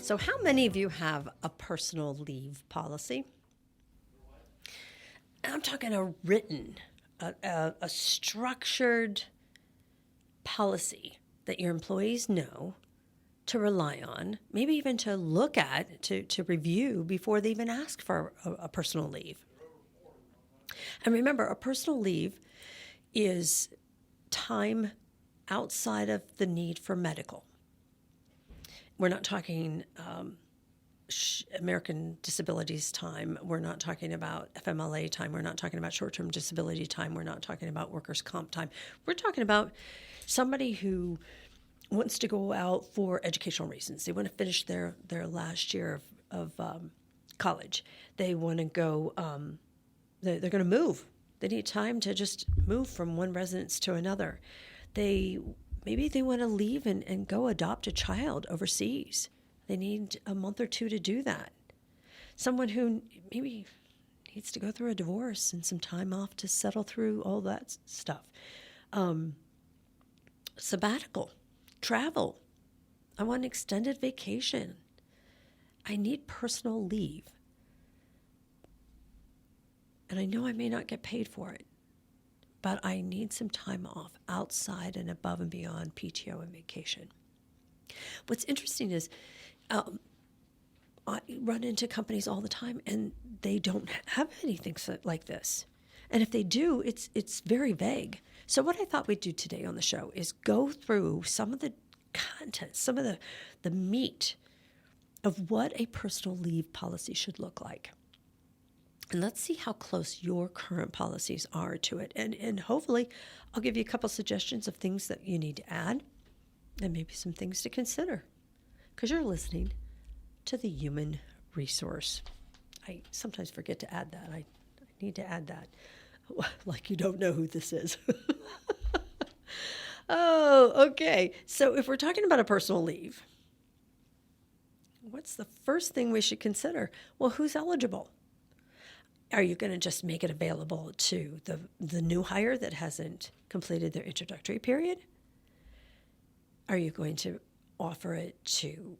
So how many of you have a personal leave policy? I'm talking a written, a structured policy that your employees know to rely on, maybe even to look at, to review before they even ask for a personal leave. And remember, a personal leave is time outside of the need for medical. We're not talking American disabilities time. We're not talking about FMLA time. We're not talking about short-term disability time. We're not talking about workers' comp time. We're talking about somebody who wants to go out for educational reasons. They want to finish their last year of college. They want to go, they're going to move. They need time to just move from one residence to another. Maybe they want to leave and go adopt a child overseas. They need a month or two to do that. Someone who maybe needs to go through a divorce and some time off to settle through all that stuff. Sabbatical, travel. I want an extended vacation. I need personal leave. And I know I may not get paid for it, but I need some time off outside and above and beyond PTO and vacation. What's interesting is I run into companies all the time, and they don't have anything like this. And if they do, it's very vague. So what I thought we'd do today on the show is go through some of the content, some of the meat of what a personal leave policy should look like. And let's see how close your current policies are to it. And hopefully I'll give you a couple suggestions of things that you need to add and maybe some things to consider, because you're listening to the Human Resource. I sometimes forget to add that. I need to add that. Like you don't know who this is. Oh, okay. So if we're talking about a personal leave, what's the first thing we should consider? Well, who's eligible? Are you going to just make it available to the new hire that hasn't completed their introductory period? Are you going to offer it to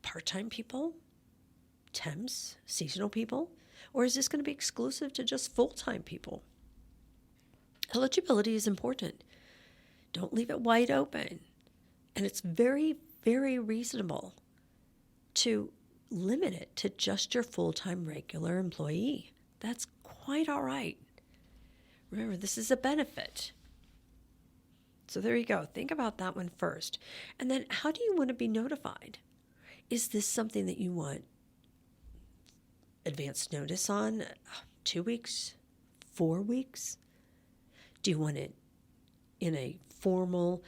part-time people, temps, seasonal people? Or is this going to be exclusive to just full-time people? Eligibility is important. Don't leave it wide open. And it's very, very reasonable to limit it to just your full-time regular employee. That's quite all right. Remember, this is a benefit. So there you go. Think about that one first. And then how do you want to be notified? Is this something that you want advance notice on? 2 weeks? 4 weeks? Do you want it in a formal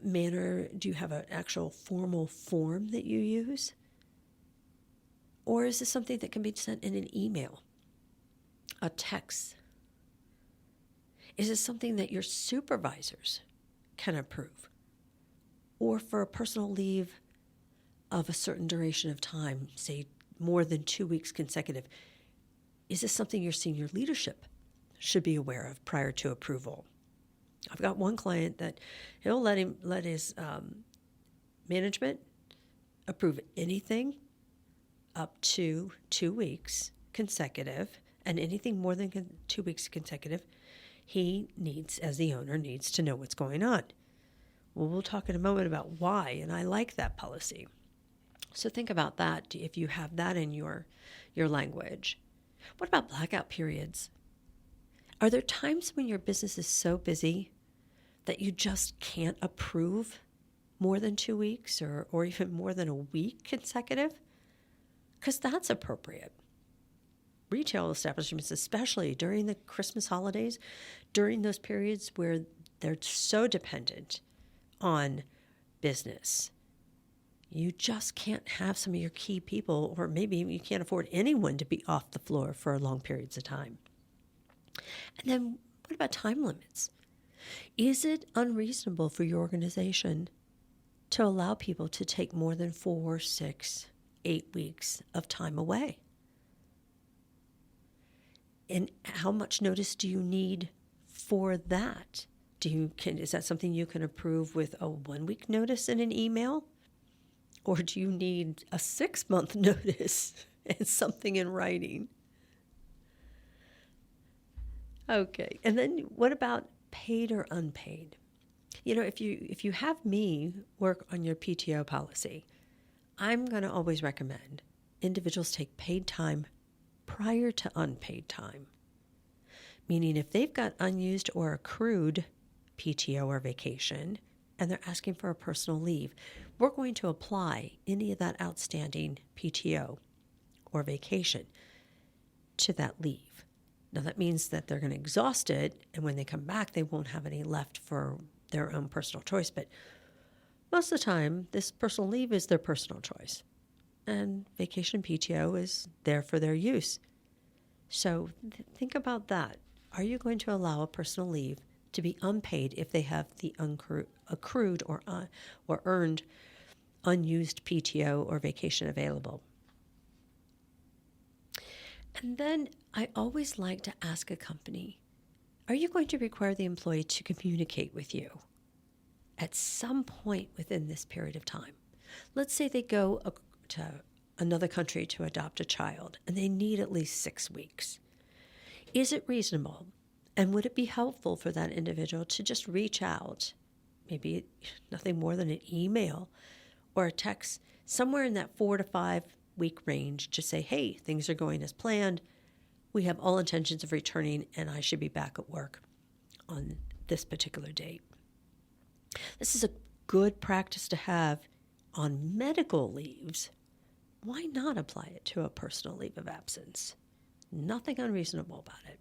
manner? Do you have an actual formal form that you use? Or is this something that can be sent in an email, a text? Is this something that your supervisors can approve? Or for a personal leave of a certain duration of time, say more than 2 weeks consecutive, is this something your senior leadership should be aware of prior to approval? I've got one client that he'll let his management approve anything up to 2 weeks consecutive, and anything more than 2 weeks consecutive, he needs, as the owner, needs to know what's going on. Well, we'll talk in a moment about why, and I like that policy. So think about that if you have that in your language. What about blackout periods? Are there times when your business is so busy that you just can't approve more than 2 weeks or even more than a week consecutive? Because that's appropriate. Retail establishments, especially during the Christmas holidays, during those periods where they're so dependent on business, you just can't have some of your key people, or maybe you can't afford anyone to be off the floor for long periods of time. And then what about time limits? Is it unreasonable for your organization to allow people to take more than 4, 6, 8 weeks of time away? And how much notice do you need for that? Is that something you can approve with a 1 week notice in an email? Or do you need a 6-month notice and something in writing? Okay. And then what about paid or unpaid? If you have me work on your PTO policy, I'm going to always recommend individuals take paid time prior to unpaid time. Meaning if they've got unused or accrued PTO or vacation and they're asking for a personal leave, we're going to apply any of that outstanding PTO or vacation to that leave. Now that means that they're going to exhaust it, and when they come back, they won't have any left for their own personal choice. But most of the time, this personal leave is their personal choice, and vacation PTO is there for their use. So think about that. Are you going to allow a personal leave to be unpaid if they have the accrued or earned unused PTO or vacation available? And then I always like to ask a company, are you going to require the employee to communicate with you at some point within this period of time? Let's say they go to another country to adopt a child and they need at least 6 weeks. Is it reasonable? And would it be helpful for that individual to just reach out, maybe nothing more than an email or a text, somewhere in that 4 to 5 week range, to say, hey, things are going as planned. We have all intentions of returning, and I should be back at work on this particular date. This is a good practice to have on medical leaves. Why not apply it to a personal leave of absence? Nothing unreasonable about it.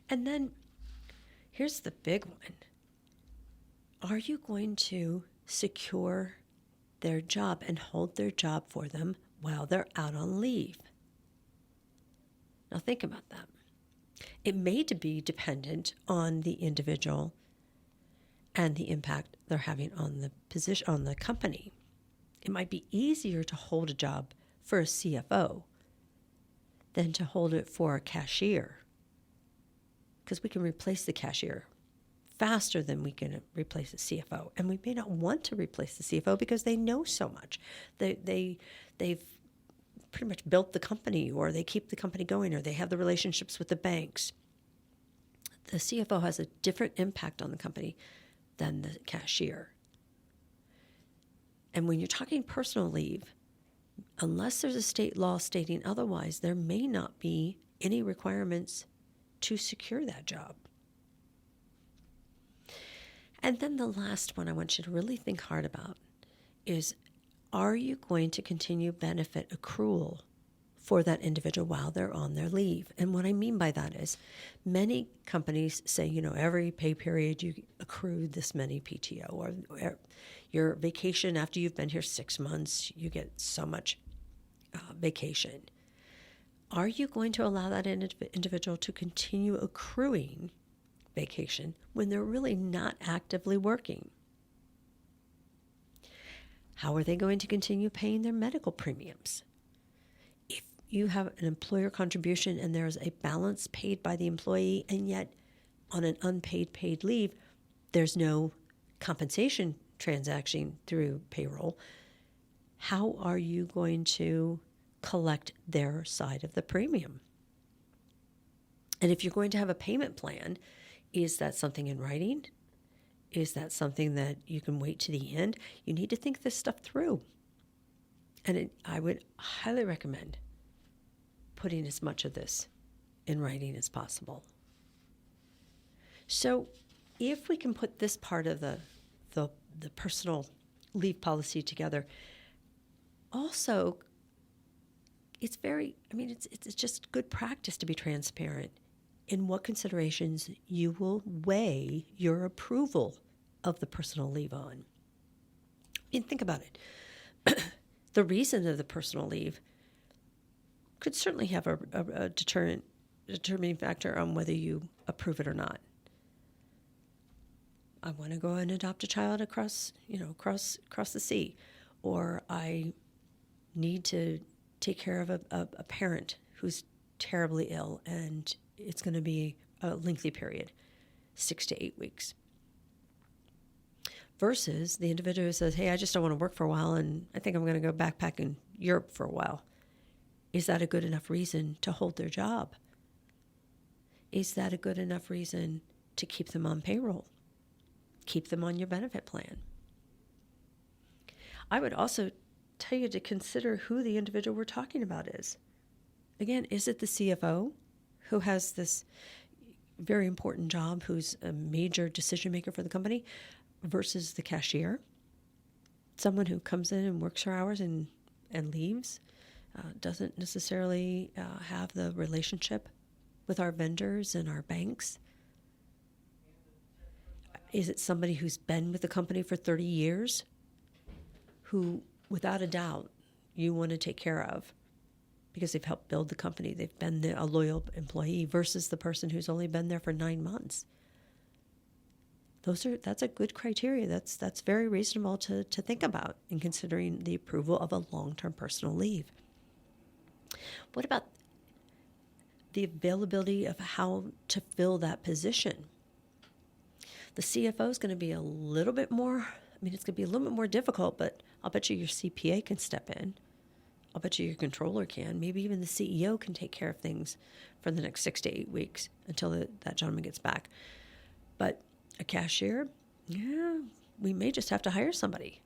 And then here's the big one. Are you going to secure their job and hold their job for them while they're out on leave? Now think about that. It may be dependent on the individual and the impact they're having on the position, on the company. It might be easier to hold a job for a CFO than to hold it for a cashier, because we can replace the cashier faster than we can replace the CFO. And we may not want to replace the CFO because they know so much. They've pretty much built the company, or they keep the company going, or they have the relationships with the banks. The CFO has a different impact on the company than the cashier. And when you're talking personal leave, unless there's a state law stating otherwise, there may not be any requirements to secure that job. And then the last one I want you to really think hard about is, are you going to continue benefit accrual for that individual while they're on their leave? And what I mean by that is, many companies say, every pay period you accrue this many PTO, or your vacation after you've been here 6 months, you get so much vacation. Are you going to allow that individual to continue accruing vacation when they're really not actively working? How are they going to continue paying their medical premiums? If you have an employer contribution and there's a balance paid by the employee, and yet on an unpaid paid leave, there's no compensation transaction through payroll, how are you going to collect their side of the premium? And if you're going to have a payment plan, is that something in writing? Is that something that you can wait to the end? You need to think this stuff through. And I would highly recommend putting as much of this in writing as possible. So if we can put this part of the personal leave policy together, also, it's just good practice to be transparent in what considerations you will weigh your approval of the personal leave on. Think about it. The reason of the personal leave could certainly have a determining factor on whether you approve it or not. I want to go and adopt a child across the sea, or I need to take care of a parent who's terribly ill, and it's going to be a lengthy period, 6 to 8 weeks. versus the individual who says, hey, I just don't want to work for a while and I think I'm going to go backpack in Europe for a while. Is that a good enough reason to hold their job? Is that a good enough reason to keep them on payroll? Keep them on your benefit plan? I would also tell you to consider who the individual we're talking about is. Again, is it the CFO who has this very important job, who's a major decision maker for the company, versus the cashier, someone who comes in and works her hours and leaves, doesn't necessarily have the relationship with our vendors and our banks? Is it somebody who's been with the company for 30 years, who, without a doubt, you want to take care of because they've helped build the company, they've been a loyal employee, versus the person who's only been there for 9 months? That's a good criteria. That's very reasonable to think about in considering the approval of a long-term personal leave. What about the availability of how to fill that position? The CFO is going to be a little bit more, it's going to be a little bit more difficult, but I'll bet you your CPA can step in. I'll bet you your controller can. Maybe even the CEO can take care of things for the next 6 to 8 weeks until that gentleman gets back. But a cashier, we may just have to hire somebody.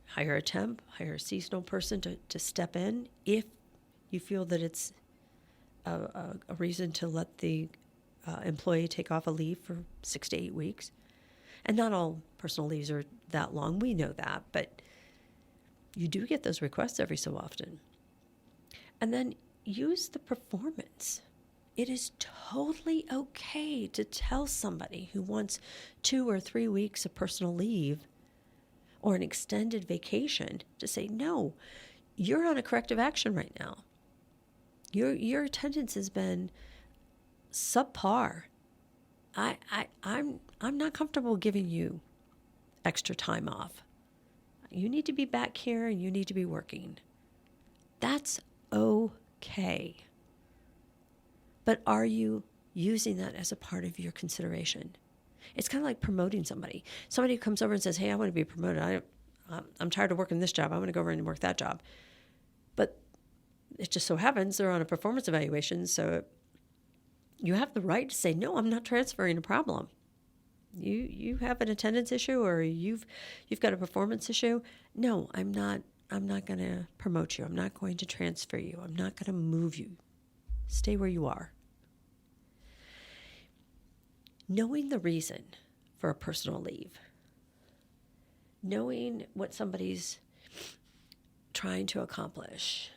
Hire a temp, hire a seasonal person to step in if you feel that it's a reason to let the employee take off a leave for 6 to 8 weeks. And not all personal leaves are that long. We know that, but you do get those requests every so often. And then use the performance. It is totally okay to tell somebody who wants 2 or 3 weeks of personal leave or an extended vacation to say, no, you're on a corrective action right now. Your attendance has been subpar. I'm not comfortable giving you extra time off. You need to be back here and you need to be working. That's okay. But are you using that as a part of your consideration? It's kind of like promoting somebody. Somebody who comes over and says, hey, I want to be promoted. I'm tired of working this job. I want to go over and work that job. But it just so happens they're on a performance evaluation, so you have the right to say, no, I'm not transferring a problem. You have an attendance issue or you've got a performance issue. No, I'm not going to promote you. I'm not going to transfer you. I'm not going to move you. Stay where you are. Knowing the reason for a personal leave, knowing what somebody's trying to accomplish,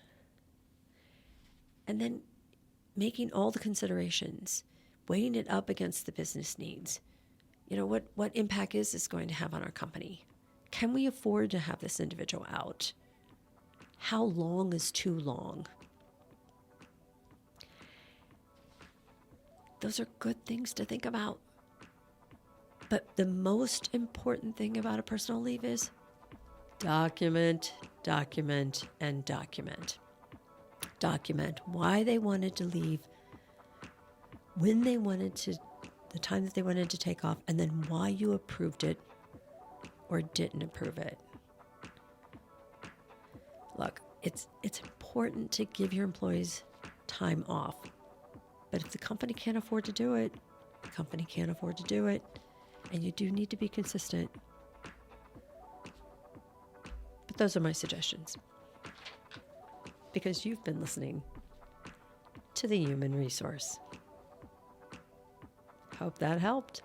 and then making all the considerations, weighing it up against the business needs. What impact is this going to have on our company? Can we afford to have this individual out? How long is too long? Those are good things to think about. But the most important thing about a personal leave is document, document, and document. Document why they wanted to leave, when they wanted to, the time that they wanted to take off, and then why you approved it or didn't approve it. Look, it's important to give your employees time off. But if the company can't afford to do it, the company can't afford to do it. And you do need to be consistent. But those are my suggestions. Because you've been listening to The Human Resource. Hope that helped.